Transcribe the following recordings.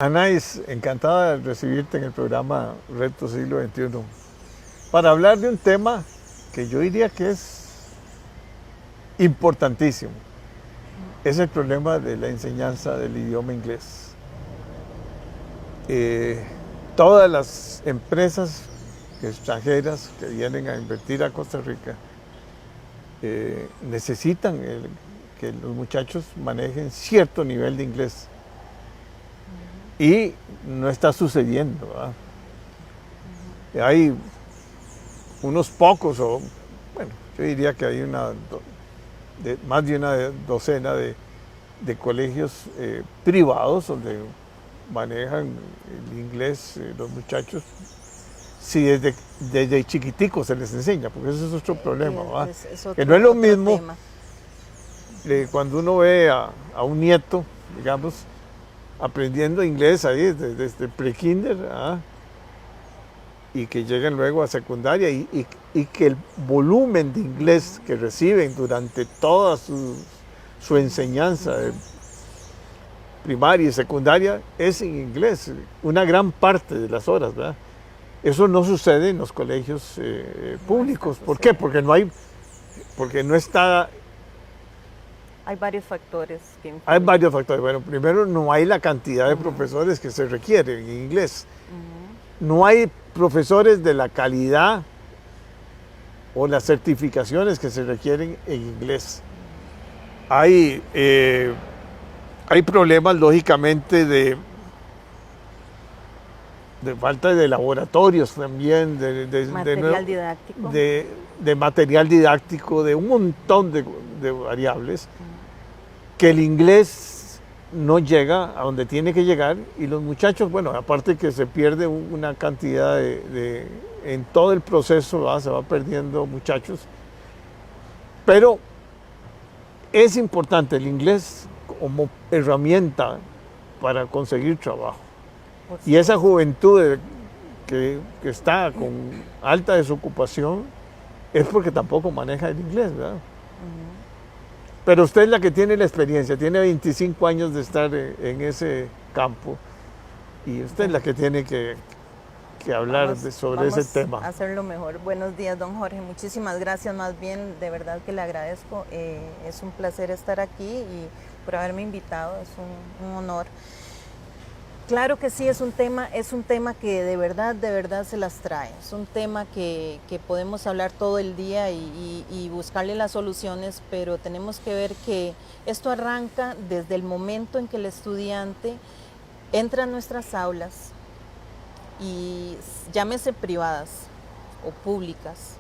Anais, encantada de recibirte en el programa Reto Siglo XXI para hablar de un tema que yo diría que es importantísimo. Es el problema de la enseñanza del idioma inglés. Todas las empresas extranjeras que vienen a invertir a Costa Rica necesitan que los muchachos manejen cierto nivel de inglés. Y no está sucediendo, ¿verdad? Hay unos pocos, o bueno, yo diría que hay más de una docena de colegios privados donde manejan el inglés los muchachos. Si desde chiquiticos se les enseña, porque ese es otro problema, ¿verdad? Que no es lo mismo cuando uno ve a un nieto, digamos, aprendiendo inglés ahí desde pre-kinder, y que lleguen luego a secundaria y que el volumen de inglés que reciben durante toda su enseñanza primaria y secundaria es en inglés, una gran parte de las horas, ¿verdad? Eso no sucede en los colegios públicos. ¿Por qué? Porque no está. Hay varios factores que influyen. Hay varios factores. Bueno, primero no hay la cantidad de profesores que se requieren en inglés. No hay profesores de la calidad o las certificaciones que se requieren en inglés. Hay problemas, lógicamente, de falta de laboratorios también, material didáctico. De material didáctico, de un montón de variables, que el inglés no llega a donde tiene que llegar, y los muchachos, bueno, aparte que se pierde una cantidad en todo el proceso, ¿verdad? Se va perdiendo muchachos, pero es importante el inglés como herramienta para conseguir trabajo. Y esa juventud que está con alta desocupación es porque tampoco maneja el inglés, ¿verdad? Pero usted es la que tiene la experiencia, tiene 25 años de estar en ese campo, y usted es la que tiene que hablar sobre ese tema. Vamos a hacerlo mejor. Buenos días, don Jorge. Muchísimas gracias, más bien, de verdad que le agradezco. Es un placer estar aquí y por haberme invitado, es un honor. Claro que sí, es un tema que de verdad se las trae. Es un tema que podemos hablar todo el día y buscarle las soluciones, pero tenemos que ver que esto arranca desde el momento en que el estudiante entra a nuestras aulas, y llámese privadas o públicas.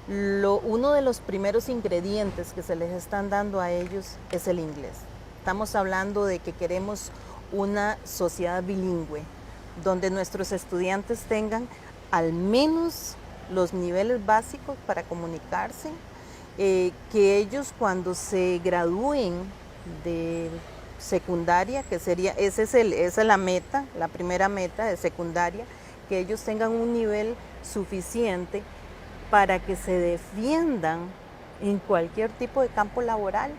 Uno de los primeros ingredientes que se les están dando a ellos es el inglés. Estamos hablando de que queremos una sociedad bilingüe, donde nuestros estudiantes tengan al menos los niveles básicos para comunicarse, que ellos cuando se gradúen de secundaria, que sería, esa es la meta, la primera meta de secundaria, que ellos tengan un nivel suficiente para que se defiendan en cualquier tipo de campo laboral,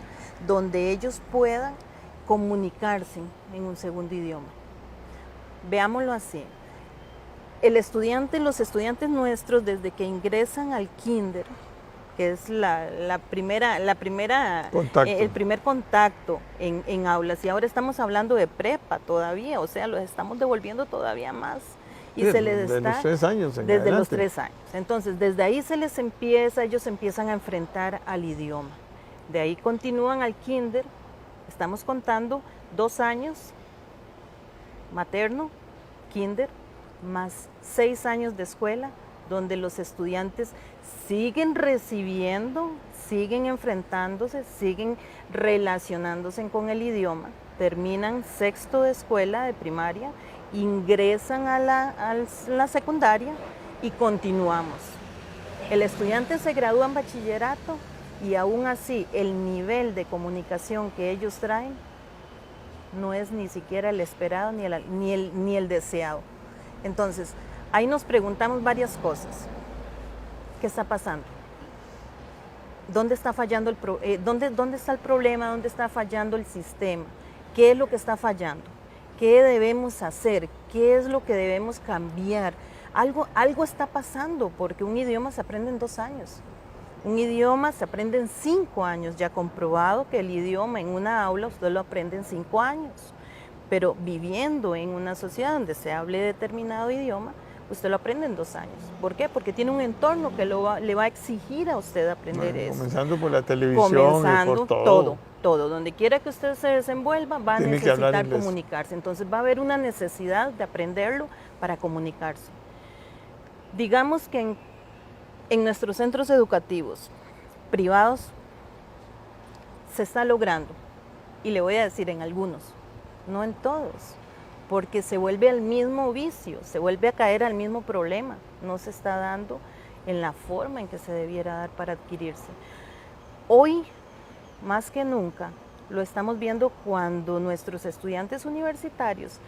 donde ellos puedan comunicarse en un segundo idioma. Veámoslo así. Los estudiantes nuestros, desde que ingresan al kinder, que es el primer contacto en aulas, y ahora estamos hablando de prepa todavía, o sea, los estamos devolviendo todavía más. Y sí, se les desde está, los 3 años en desde adelante. los 3 años. Entonces, desde ahí ellos empiezan a enfrentar al idioma. De ahí continúan al kinder. Estamos contando 2 años materno, kinder, más 6 años de escuela, donde los estudiantes siguen recibiendo, siguen enfrentándose, siguen relacionándose con el idioma, terminan sexto de escuela de primaria, ingresan a la secundaria y continuamos. El estudiante se gradúa en bachillerato, y aún así el nivel de comunicación que ellos traen no es ni siquiera el esperado ni el deseado. Entonces, ahí nos preguntamos varias cosas. ¿Qué está pasando? ¿Dónde está fallando dónde está el problema? ¿Dónde está fallando el sistema? ¿Qué es lo que está fallando? ¿Qué debemos hacer? ¿Qué es lo que debemos cambiar? Algo está pasando, porque un idioma se aprende en 2 años. Un idioma se aprende en 5 años. Ya comprobado que el idioma en una aula usted lo aprende en 5 años. Pero viviendo en una sociedad donde se hable determinado idioma, usted lo aprende en 2 años. ¿Por qué? Porque tiene un entorno que le va a exigir a usted aprender eso. Comenzando por la televisión Comenzando y por todo. Donde quiera que usted se desenvuelva, va a Tiene que hablar necesitar inglés. comunicarse. Entonces va a haber una necesidad de aprenderlo para comunicarse. Digamos que en nuestros centros educativos privados se está logrando, y le voy a decir en algunos, no en todos, porque se vuelve al mismo vicio, se vuelve a caer al mismo problema, no se está dando en la forma en que se debiera dar para adquirirse. Hoy, más que nunca, lo estamos viendo cuando nuestros estudiantes universitarios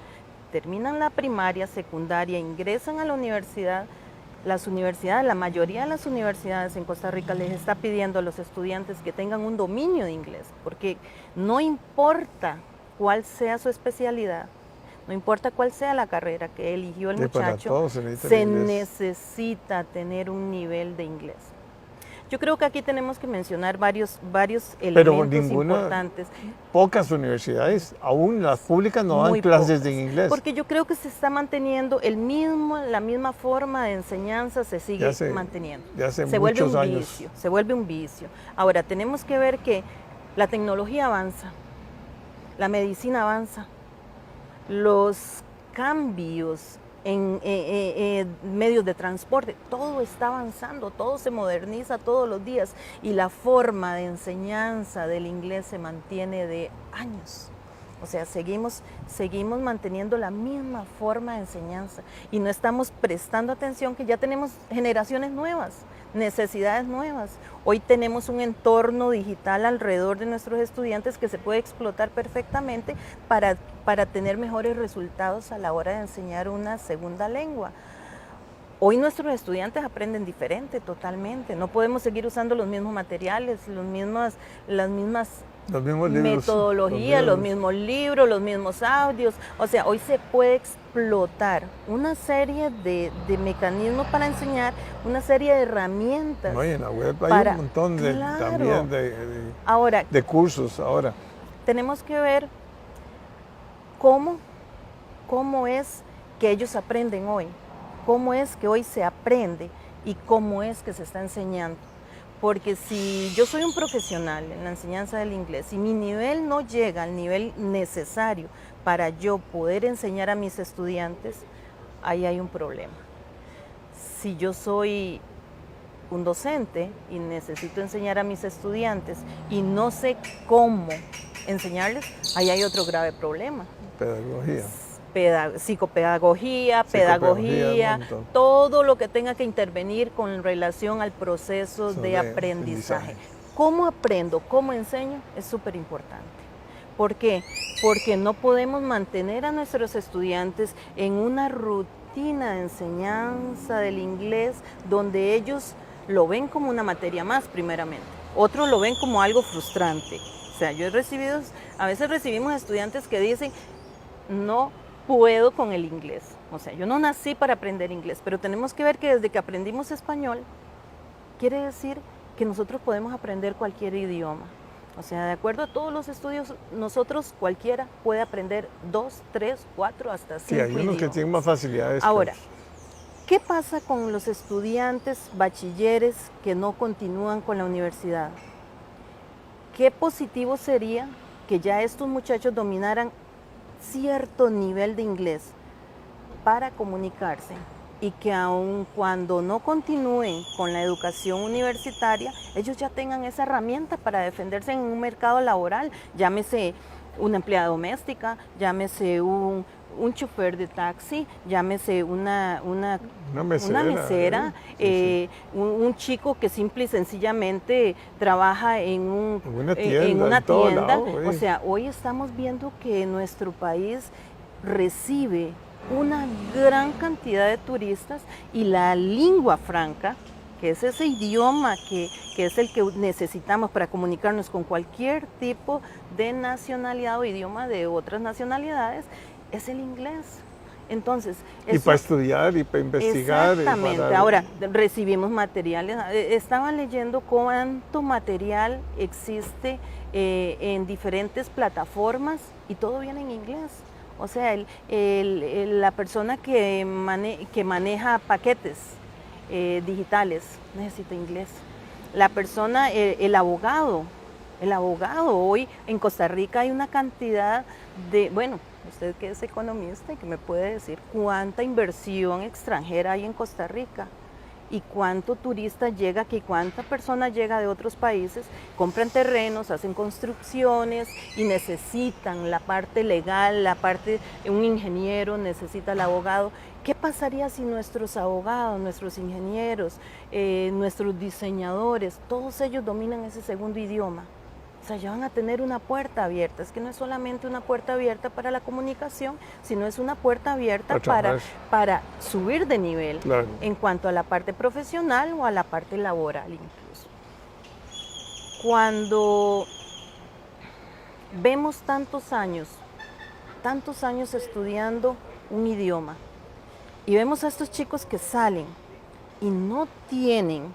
terminan la primaria, secundaria, ingresan a la universidad. Las universidades, la mayoría de las universidades en Costa Rica les está pidiendo a los estudiantes que tengan un dominio de inglés, porque no importa cuál sea su especialidad, no importa cuál sea la carrera que eligió el muchacho, se necesita tener un nivel de inglés. Yo creo que aquí tenemos que mencionar varios elementos importantes. Pocas universidades, aún las públicas, no dan clases de inglés. Porque yo creo que se está manteniendo la misma forma de enseñanza, se sigue manteniendo. Se vuelve un vicio, se vuelve un vicio. Ahora, tenemos que ver que la tecnología avanza, la medicina avanza, los cambios en medios de transporte, todo está avanzando, todo se moderniza todos los días y la forma de enseñanza del inglés se mantiene de años. O sea, seguimos manteniendo la misma forma de enseñanza y no estamos prestando atención que ya tenemos generaciones nuevas, necesidades nuevas. Hoy tenemos un entorno digital alrededor de nuestros estudiantes que se puede explotar perfectamente para tener mejores resultados a la hora de enseñar una segunda lengua. Hoy nuestros estudiantes aprenden diferente totalmente, no podemos seguir usando los mismos materiales, las mismas metodologías, los mismos libros, los mismos audios. O sea, hoy se puede explotar una serie de mecanismos para enseñar, una serie de herramientas. No, y en la web hay un montón de cursos ahora. Tenemos que ver cómo es que ellos aprenden hoy, cómo es que hoy se aprende y cómo es que se está enseñando. Porque si yo soy un profesional en la enseñanza del inglés y mi nivel no llega al nivel necesario para yo poder enseñar a mis estudiantes, ahí hay un problema. Si yo soy un docente y necesito enseñar a mis estudiantes y no sé cómo enseñarles, ahí hay otro grave problema. Pedagogía. Psicopedagogía, pedagogía, todo lo que tenga que intervenir con relación al proceso de aprendizaje. ¿Cómo aprendo? ¿Cómo enseño? Es súper importante. ¿Por qué? Porque no podemos mantener a nuestros estudiantes en una rutina de enseñanza del inglés donde ellos lo ven como una materia más, primeramente. Otros lo ven como algo frustrante. O sea, a veces recibimos estudiantes que dicen, no puedo con el inglés. O sea, yo no nací para aprender inglés, pero tenemos que ver que desde que aprendimos español, quiere decir que nosotros podemos aprender cualquier idioma. O sea, de acuerdo a todos los estudios, nosotros cualquiera puede aprender 2, 3, 4, hasta 5 idiomas. Sí, hay unos que tienen más facilidades. Ahora, ¿qué pasa con los estudiantes bachilleres que no continúan con la universidad? ¿Qué positivo sería que ya estos muchachos dominaran cierto nivel de inglés para comunicarse y que aun cuando no continúen con la educación universitaria, ellos ya tengan esa herramienta para defenderse en un mercado laboral, llámese una empleada doméstica, llámese un chofer de taxi, llámese una mesera, un chico que simple y sencillamente trabaja en una tienda. O sea, hoy estamos viendo que nuestro país recibe una gran cantidad de turistas y la lengua franca, que es ese idioma que es el que necesitamos para comunicarnos con cualquier tipo de nacionalidad o idioma de otras nacionalidades, es el inglés. Entonces, Y para estudiar y para investigar. Exactamente. Ahora, recibimos materiales. Estaba leyendo cuánto material existe en diferentes plataformas y todo viene en inglés. O sea, la persona que maneja paquetes digitales necesita inglés. La persona, el abogado, hoy en Costa Rica hay una cantidad de, bueno, usted que es economista y que me puede decir cuánta inversión extranjera hay en Costa Rica y cuánto turista llega aquí, cuánta persona llega de otros países, compran terrenos, hacen construcciones y necesitan la parte legal, la parte, un ingeniero necesita el abogado. ¿Qué pasaría si nuestros abogados, nuestros ingenieros, nuestros diseñadores, todos ellos dominan ese segundo idioma? O sea, ya van a tener una puerta abierta. Es que no es solamente una puerta abierta para la comunicación, sino es una puerta abierta para subir de nivel, claro, en cuanto a la parte profesional o a la parte laboral incluso. Cuando vemos tantos años estudiando un idioma y vemos a estos chicos que salen y no tienen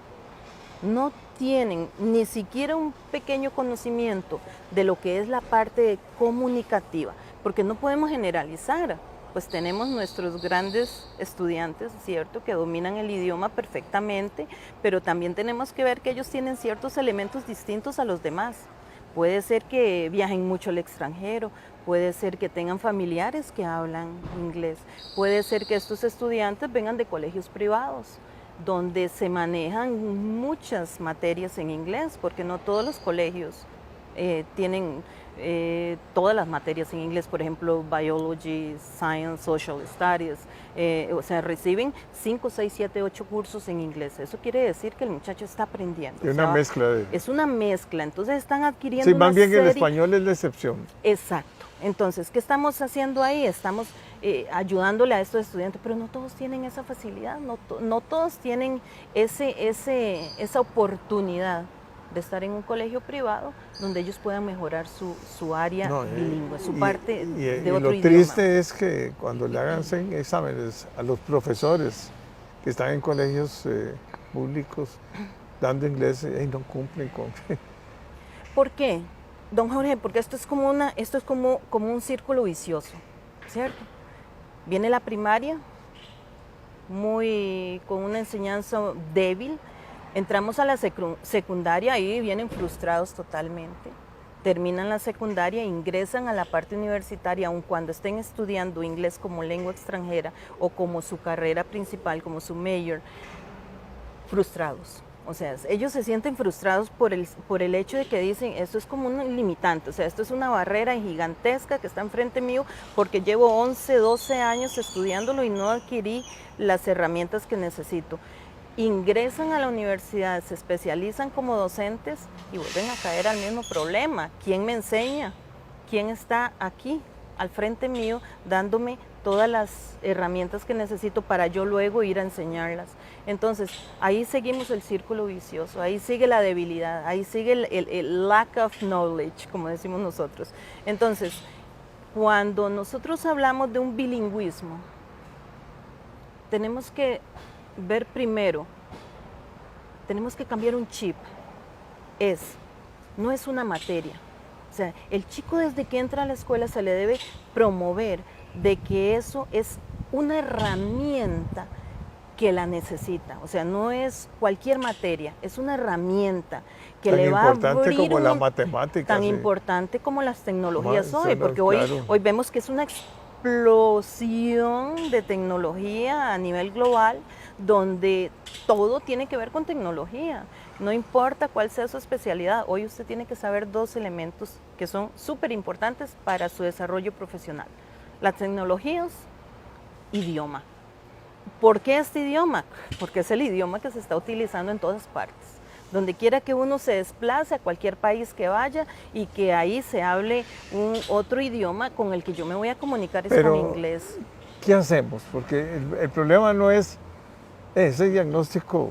ni siquiera un pequeño conocimiento de lo que es la parte comunicativa, porque no podemos generalizar, pues tenemos nuestros grandes estudiantes, ¿cierto?, que dominan el idioma perfectamente, pero también tenemos que ver que ellos tienen ciertos elementos distintos a los demás. Puede ser que viajen mucho al extranjero, puede ser que tengan familiares que hablan inglés, puede ser que estos estudiantes vengan de colegios privados, donde se manejan muchas materias en inglés, porque no todos los colegios tienen todas las materias en inglés, por ejemplo, Biology, Science, Social Studies, o sea, reciben 5, 6, 7, 8 cursos en inglés. Eso quiere decir que el muchacho está aprendiendo. Es una mezcla. Es una mezcla, entonces están adquiriendo sí, más bien el español es la excepción. Exacto. Entonces, ¿qué estamos haciendo ahí? Estamos ayudándole a estos estudiantes, pero no todos tienen esa facilidad, no todos tienen esa oportunidad de estar en un colegio privado donde ellos puedan mejorar su área bilingüe, su parte de otro idioma. Lo triste es que cuando le hagan exámenes a los profesores que están en colegios públicos dando inglés, no cumplen con... ¿Por qué, don Jorge? Porque esto es como un círculo vicioso, ¿cierto? Viene la primaria, con una enseñanza débil. Entramos a la secundaria y vienen frustrados totalmente. Terminan la secundaria, ingresan a la parte universitaria, aun cuando estén estudiando inglés como lengua extranjera o como su carrera principal, como su major, frustrados. O sea, ellos se sienten frustrados por el hecho de que dicen, esto es como un limitante, o sea, esto es una barrera gigantesca que está enfrente mío porque llevo 11, 12 años estudiándolo y no adquirí las herramientas que necesito. Ingresan a la universidad, se especializan como docentes y vuelven a caer al mismo problema. ¿Quién me enseña? ¿Quién está aquí al frente mío dándome todas las herramientas que necesito para yo luego ir a enseñarlas? Entonces, ahí seguimos el círculo vicioso, ahí sigue la debilidad, ahí sigue el lack of knowledge, como decimos nosotros. Entonces, cuando nosotros hablamos de un bilingüismo, tenemos que ver primero, tenemos que cambiar un chip. No es una materia. O sea, el chico desde que entra a la escuela se le debe promover de que eso es una herramienta que la necesita. O sea, no es cualquier materia, es una herramienta que le va a abrir tan importante como la matemática. Tan importante como las tecnologías hoy, porque hoy vemos que es una explosión de tecnología a nivel global, donde todo tiene que ver con tecnología. No importa cuál sea su especialidad, hoy usted tiene que saber 2 elementos que son súper importantes para su desarrollo profesional. Las tecnologías, idioma. ¿Por qué este idioma? Porque es el idioma que se está utilizando en todas partes. Donde quiera que uno se desplace, a cualquier país que vaya y que ahí se hable otro idioma con el que yo me voy a comunicar es con inglés. ¿Qué hacemos? Porque el problema no es ese diagnóstico.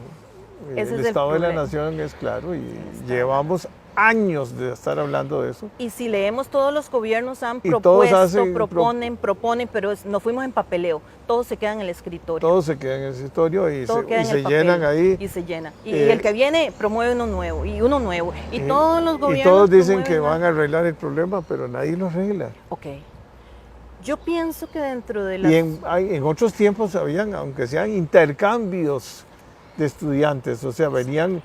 El estado de la nación es claro y llevamos años de estar hablando de eso. Y si leemos, todos los gobiernos han Y todos propuesto, proponen, pero nos fuimos en papeleo. Todo se queda en el escritorio. Todo se queda en el escritorio y Todo queda en se el papel, llenan ahí. Y se llena. Y el que viene promueve uno nuevo, y uno nuevo. Y todos los gobiernos Y todos dicen que promueven van a arreglar el problema, pero nadie lo arregla. Ok. Yo pienso que dentro de las... Y en otros tiempos habían, aunque sean intercambios de estudiantes, o sea, venían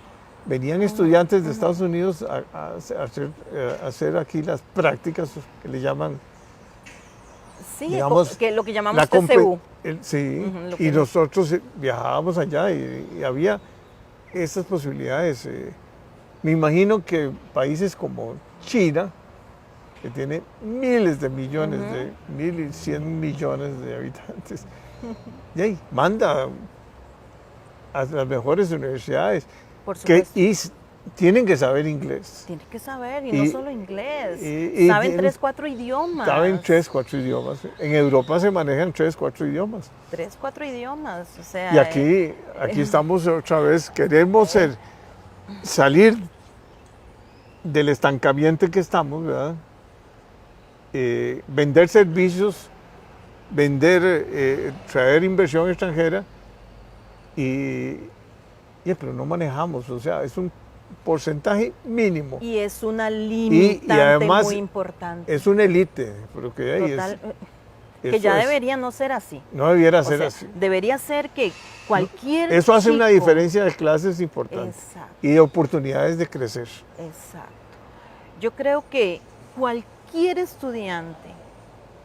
estudiantes de Estados Unidos a hacer aquí las prácticas que le llaman, Sí, digamos, que lo que llamamos la TCU. Sí, Ujú, y nosotros viajábamos allá y había esas posibilidades. Me imagino que países como China, que tiene miles de millones, de 1.100 millones de habitantes, y ahí manda a las mejores universidades Por supuesto. y tienen que saber inglés. Tienes que saber, y Y- no solo inglés. y Saben tienen- 3, 4 idiomas. Saben 3, 4 idiomas. En Europa se manejan 3, 4 idiomas. 3, 4 idiomas. O sea, Y aquí estamos otra vez, queremos salir del estancamiento que estamos, ¿verdad? Vender servicios, traer inversión extranjera, pero no manejamos, o sea, es un porcentaje mínimo. y es una limitante además muy importante. Es una élite, pero que ahí Total, que eso ya es- debería no ser así. no debiera O ser sea, así. debería ser que cualquier Eso hace una chico- diferencia de clases importante Exacto. y de oportunidades de crecer. Exacto. Yo creo que cualquier estudiante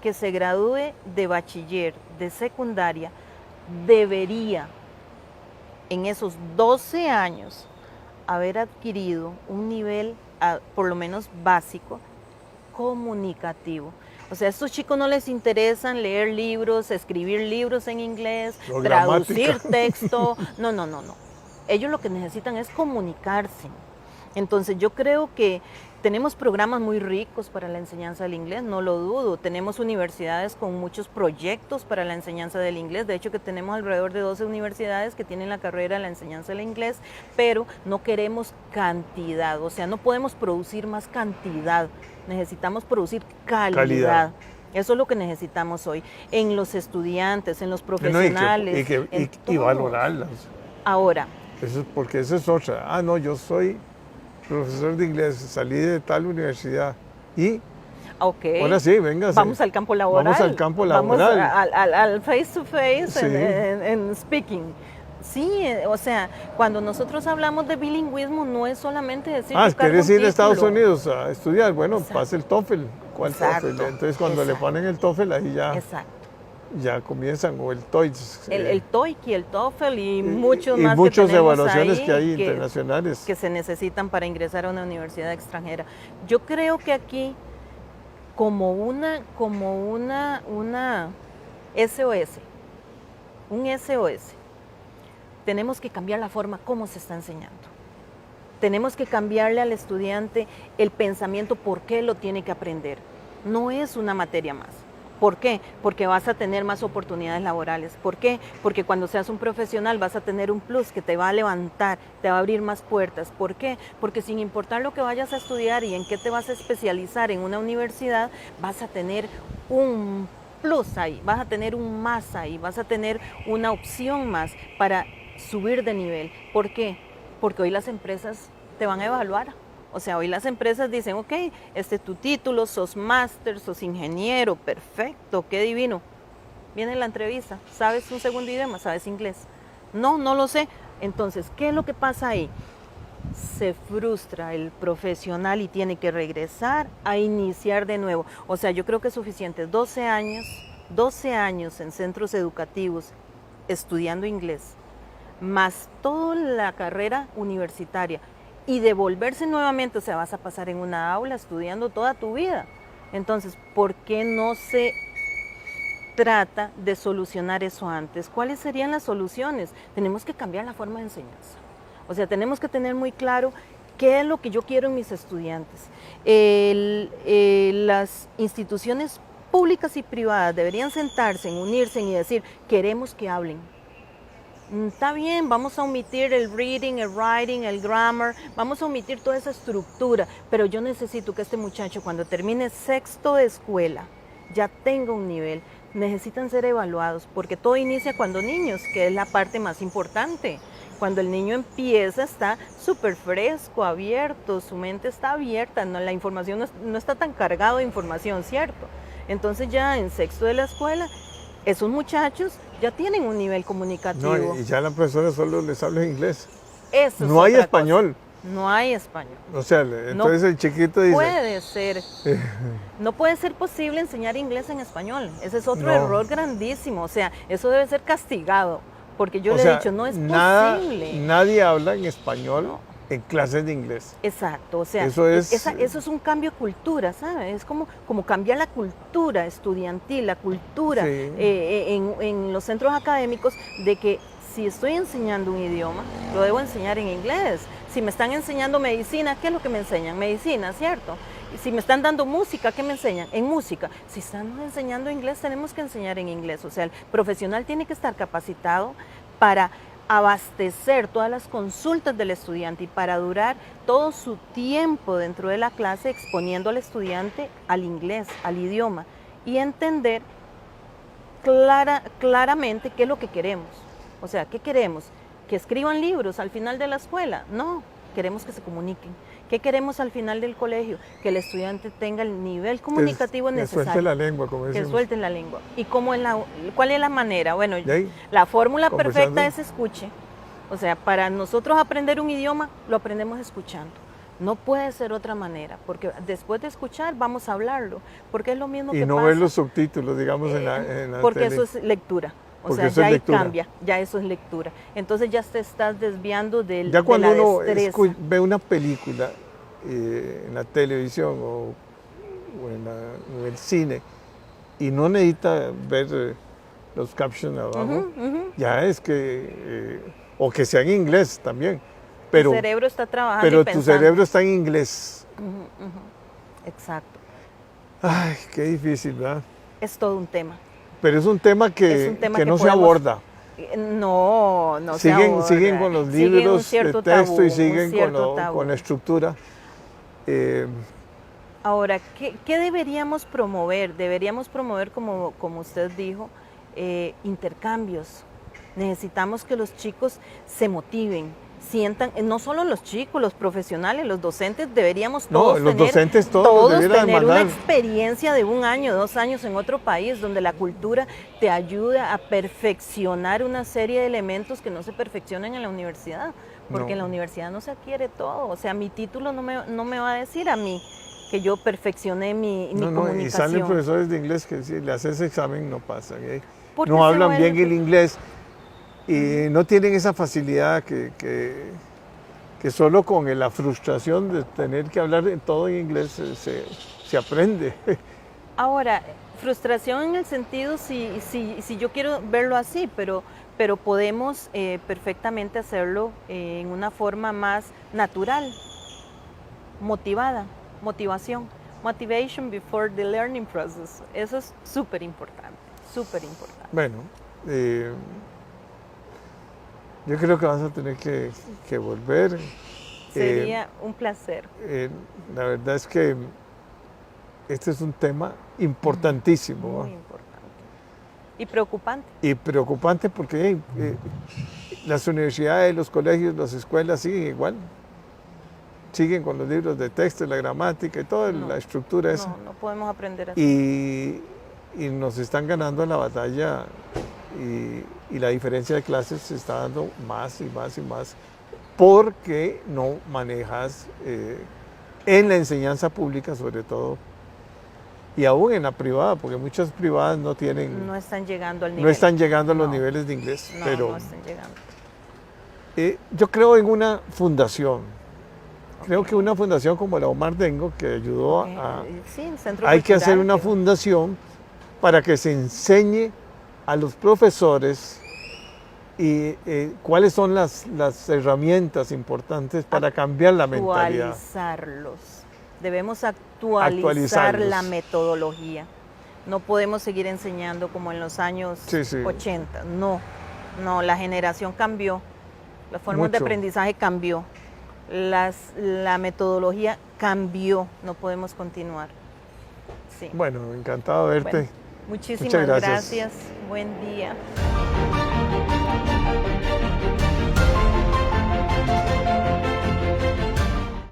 que se gradúe de bachiller, de secundaria, debería en esos 12 años haber adquirido un nivel, por lo menos básico, comunicativo. O sea, a estos chicos no les interesan leer libros, escribir libros en inglés, O traducir gramática. texto. No. Ellos lo que necesitan es comunicarse. Entonces yo creo que tenemos programas muy ricos para la enseñanza del inglés, no lo dudo. Tenemos universidades con muchos proyectos para la enseñanza del inglés. De hecho, que tenemos alrededor de 12 universidades que tienen la carrera de la enseñanza del inglés, pero no queremos cantidad. O sea, no podemos producir más cantidad. Necesitamos producir calidad. Eso es lo que necesitamos hoy en los estudiantes, en los profesionales, en y todos. valorarlas. Ahora, Porque esa es otra. No, yo soy profesor de inglés, salí de tal universidad y ok. ahora sí, véngase. Vamos al campo laboral. Vamos al campo laboral. Vamos al face to face Sí. en speaking. Sí, o sea, cuando nosotros hablamos de bilingüismo no es solamente decir que ¿quieres ir a Estados título. Unidos a estudiar? Bueno, Exacto. pase el TOEFL. ¿Cuál Exacto. TOEFL? Entonces cuando le Exacto. ponen el TOEFL ahí Exacto. ya comienzan, o el TOEIC. El TOEIC y el TOEFL y muchos y más muchas que tenemos evaluaciones ahí que hay internacionales. que se necesitan para ingresar a una universidad extranjera. Yo creo que aquí como una SOS, un SOS, tenemos que cambiar la forma como se está enseñando. Tenemos que cambiarle al estudiante el pensamiento por qué lo tiene que aprender. No es una materia más. ¿Por qué? Porque vas a tener más oportunidades laborales. ¿Por qué? Porque cuando seas un profesional vas a tener un plus que te va a levantar, te va a abrir más puertas. ¿Por qué? Porque sin importar lo que vayas a estudiar y en qué te vas a especializar en una universidad, vas a tener un plus ahí, vas a tener un más ahí, vas a tener una opción más para subir de nivel. ¿Por qué? Porque hoy las empresas te van a evaluar. O sea, hoy las empresas dicen, ok, tu título, sos máster, sos ingeniero, perfecto, qué divino. Viene la entrevista, ¿sabes un segundo idioma? ¿Sabes inglés? No lo sé. Entonces, ¿qué es lo que pasa ahí? Se frustra el profesional y tiene que regresar a iniciar de nuevo. O sea, yo creo que es suficiente 12 años en centros educativos estudiando inglés, más toda la carrera universitaria, y devolverse nuevamente, o sea, vas a pasar en una aula estudiando toda tu vida. Entonces, ¿por qué no se trata de solucionar eso antes? ¿Cuáles serían las soluciones? Tenemos que cambiar la forma de enseñanza. O sea, tenemos que tener muy claro qué es lo que yo quiero en mis estudiantes. Las instituciones públicas y privadas deberían sentarse, unirse y decir, queremos que hablen. Está bien, vamos a omitir el reading, el writing, el grammar, vamos a omitir toda esa estructura, pero yo necesito que este muchacho cuando termine sexto de escuela ya tenga un nivel. Necesitan ser evaluados, porque todo inicia cuando niños, que es la parte más importante. Cuando el niño empieza, está súper fresco, abierto, su mente está abierta, no, la información no está tan cargado de información, ¿cierto? Entonces ya en sexto de la escuela, esos muchachos ya tienen un nivel comunicativo. No, y ya la profesora solo les habla en inglés. Eso No es hay otra español. cosa. No hay español. O sea, entonces el chiquito dice... Puede ser. No puede ser posible enseñar inglés en español. Ese es otro No. error grandísimo. O sea, eso debe ser castigado. Porque yo O le sea, he dicho, no es posible. Nadie habla en español en clases de inglés. Exacto, o sea, Eso es- eso es un cambio de cultura, ¿sabes? Es como cambiar la cultura estudiantil, la cultura Sí. en los centros académicos de que si estoy enseñando un idioma, lo debo enseñar en inglés. Si me están enseñando medicina, ¿qué es lo que me enseñan? Medicina, ¿cierto? Y si me están dando música, ¿qué me enseñan? En música. Si están enseñando inglés, tenemos que enseñar en inglés. O sea, el profesional tiene que estar capacitado para abastecer todas las consultas del estudiante y para durar todo su tiempo dentro de la clase exponiendo al estudiante al inglés, al idioma y entender claramente qué es lo que queremos. O sea, ¿qué queremos? ¿Que escriban libros al final de la escuela? No, queremos que se comuniquen. ¿Qué queremos al final del colegio? Que el estudiante tenga el nivel comunicativo Que necesario. suelte la lengua, como Que decimos. suelten la lengua. ¿Y cuál es la manera? Bueno, ¿De ahí? la fórmula Conversando. perfecta es escuche. O sea, para nosotros aprender un idioma, lo aprendemos escuchando. No puede ser otra manera, porque después de escuchar vamos a hablarlo, porque es lo mismo Y que no pasa. ver los subtítulos, digamos, en la Porque tele. eso es lectura. O Porque sea, eso es ya ahí lectura. cambia, ya eso es lectura. Entonces ya te estás desviando Ya cuando de la uno destreza. ve una película en la televisión o en el cine y no necesita ver los captions abajo, ya es que, o que sea en inglés también, pero, Tu cerebro está trabajando pero y tu pensando. cerebro está en inglés. Exacto. Ay, qué difícil, ¿verdad? Es todo un tema. Pero es un tema que, Es un tema que que no se podemos- aborda. No, no se Siguen, aborda. siguen con los Sigue un libros de cierto texto tabú, y un siguen cierto tabú. con la estructura. Eh, Ahora, ¿qué deberíamos promover? Deberíamos promover, como usted dijo, intercambios. Necesitamos que los chicos se motiven, sientan, no solo los chicos, los profesionales, los docentes, deberíamos No, todos los tener, docentes todos debieran tener una mandar. experiencia de 1 año, 2 años en otro país, donde la cultura te ayuda a perfeccionar una serie de elementos que no se perfeccionan en la universidad, porque No. en la universidad no se adquiere todo. O sea, mi título no me va a decir a mí que yo perfeccioné mi no, comunicación. y salen profesores de inglés que si le haces examen no pasan. Porque No se hablan vuelve- bien el inglés y no tienen esa facilidad que solo con la frustración de tener que hablar todo en inglés se aprende. Ahora, frustración en el sentido si yo quiero verlo así, pero podemos perfectamente hacerlo en una forma más natural, motivada, motivación. Motivation before the learning process. Eso es súper importante, súper importante. Bueno, yo creo que vamos a tener que volver. Sería un placer. La verdad es que este es un tema importantísimo, Muy ¿va? importante. Y preocupante. Y preocupante porque las universidades, los colegios, las escuelas siguen igual. Siguen con los libros de texto, la gramática y toda No, la estructura esa. No podemos aprender así. Y nos están ganando la batalla y la diferencia de clases se está dando más y más y más porque no manejas en la enseñanza pública sobre todo y aún en la privada, porque muchas privadas no tienen, No están llegando al nivel. no están llegando a los No. niveles de inglés, No, pero no están llegando. yo creo en una fundación. Creo que una fundación como la Omar Dengo, que ayudó a... Sí, el Centro Hay que hacer Cultural, una fundación para que se enseñe a los profesores y cuáles son las herramientas importantes para cambiar la mentalidad. Actualizarlos. Debemos actualizar Actualizarlos. la metodología. No podemos seguir enseñando como en los años Sí, sí. 80. No. No, la generación cambió, las formas de Mucho. aprendizaje cambió, la metodología cambió, no podemos continuar. Sí. Bueno, encantado de verte. Bueno, muchísimas Muchas gracias. gracias. Buen día.